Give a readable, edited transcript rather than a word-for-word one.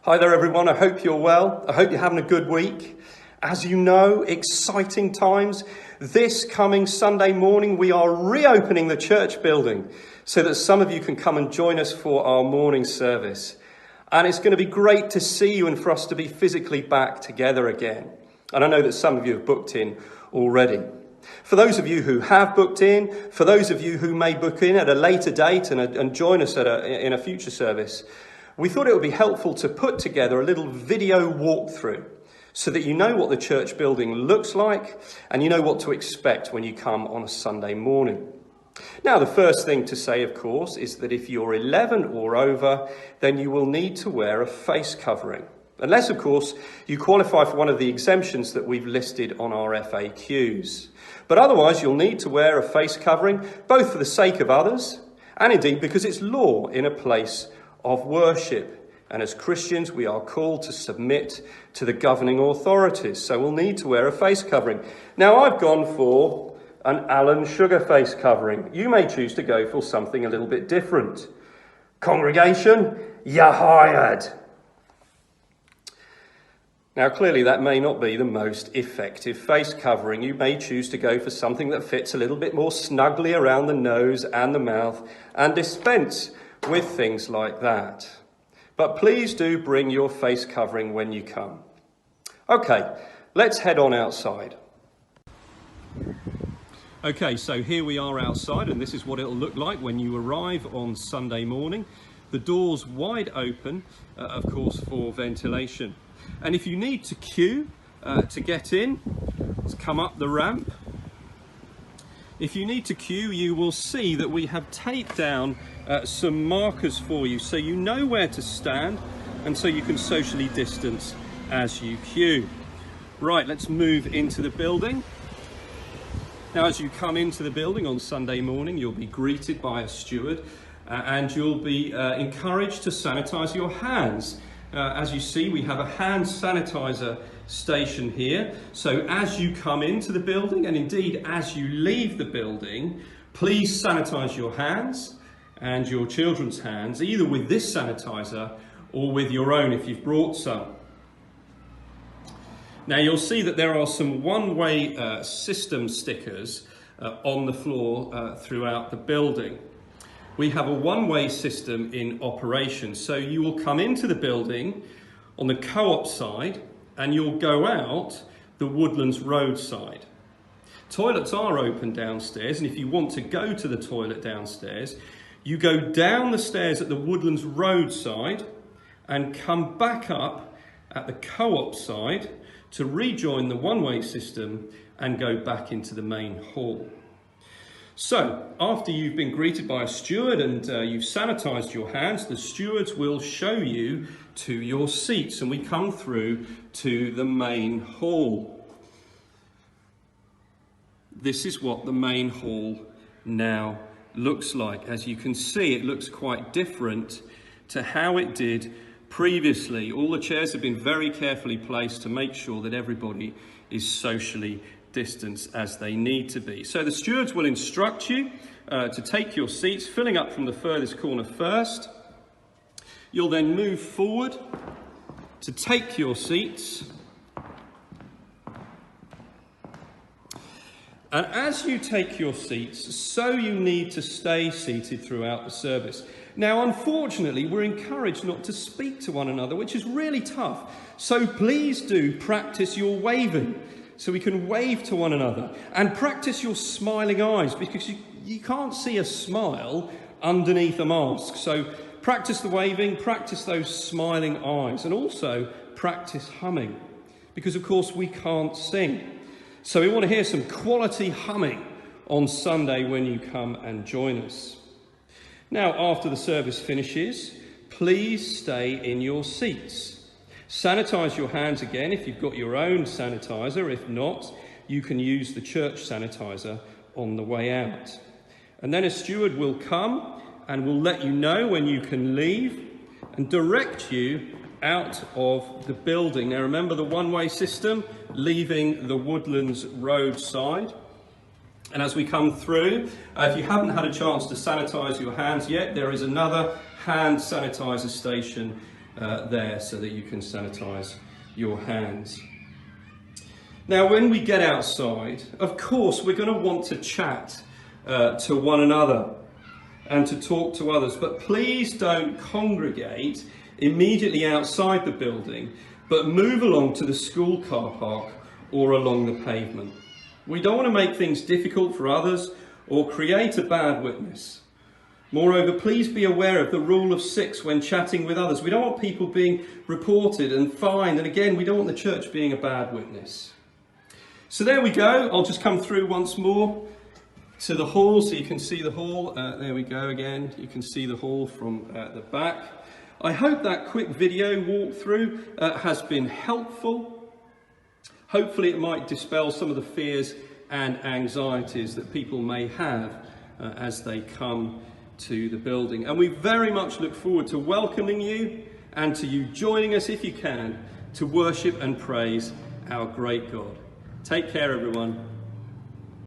Hi there everyone, I hope you're well. I hope you're having a good week. As you know, exciting times. This coming Sunday morning we are reopening the church building so that some of you can come and join us for our morning service. And it's going to be great to see you and for us to be physically back together again. And I know that some of you have booked in already. For those of you who have booked in, for those of you who may book in at a later date and join us in a future service, we thought it would be helpful to put together a little video walkthrough so that you know what the church building looks like and you know what to expect when you come on a Sunday morning. Now, the first thing to say, of course, is that if you're 11 or over, then you will need to wear a face covering. Unless, of course, you qualify for one of the exemptions that we've listed on our FAQs. But otherwise, you'll need to wear a face covering, both for the sake of others and indeed because it's law in a place of worship. And as Christians, we are called to submit to the governing authorities. So we'll need to wear a face covering. Now, I've gone for an Alan Sugar face covering. You may choose to go for something a little bit different. Congregation, you're hired. Now, clearly that may not be the most effective face covering. You may choose to go for something that fits a little bit more snugly around the nose and the mouth and dispense with things like that. But please do bring your face covering when you come. Okay, let's head on outside. Okay, so here we are outside, and this is what it'll look like when you arrive on Sunday morning. The doors wide open, of course, for ventilation. And if you need to queue to get in, let's come up the ramp. If you need to queue, you will see that we have taped down some markers for you so you know where to stand and so you can socially distance as you queue. Right, let's move into the building. Now, as you come into the building on Sunday morning, you'll be greeted by a steward and you'll be encouraged to sanitize your hands. As you see, we have a hand sanitizer station here. So as you come into the building and indeed as you leave the building, please sanitize your hands and your children's hands, either with this sanitizer or with your own if you've brought some. Now, you'll see that there are some one-way system stickers on the floor throughout the building. We have a one-way system in operation. So you will come into the building on the co-op side and you'll go out the Woodlands road side. Toilets are open downstairs, and if you want to go to the toilet downstairs, you go down the stairs at the Woodlands road side and come back up at the co-op side to rejoin the one-way system and go back into the main hall. So, after you've been greeted by a steward and you've sanitized your hands, the stewards will show you to your seats and we come through to the main hall. This is what the main hall now looks like. As you can see, it looks quite different to how it did previously. All the chairs have been very carefully placed to make sure that everybody is socially distanced as they need to be. So the stewards will instruct you to take your seats, filling up from the furthest corner first. You'll then move forward to take your seats. And as you take your seats, so you need to stay seated throughout the service. Now, unfortunately, we're encouraged not to speak to one another, which is really tough. So please do practice your waving, so we can wave to one another. And practice your smiling eyes, because you can't see a smile underneath a mask. So practice the waving, practice those smiling eyes, and also practice humming, because of course we can't sing. So we want to hear some quality humming on Sunday when you come and join us. Now, after the service finishes, please stay in your seats. Sanitize your hands again if you've got your own sanitizer. If not, you can use the church sanitizer on the way out. And then a steward will come and will let you know when you can leave and direct you out of the building. Now, remember the one-way system, leaving the Woodlands road side. And as we come through, if you haven't had a chance to sanitize your hands yet, there is another hand sanitizer station there so that you can sanitize your hands. Now, when we get outside, of course, we're going to want to chat to one another and to talk to others, but please don't congregate immediately outside the building, but move along to the school car park or along the pavement. We don't want to make things difficult for others or create a bad witness. Moreover, please be aware of the rule of 6 when chatting with others. We don't want people being reported and fined, and again, we don't want the church being a bad witness. So there we go. I'll just come through once more to the hall so you can see the hall. There we go again. You can see the hall from the back. I hope that quick video walkthrough has been helpful. Hopefully it might dispel some of the fears and anxieties that people may have as they come to the building. And we very much look forward to welcoming you and to you joining us, if you can, to worship and praise our great God. Take care, everyone.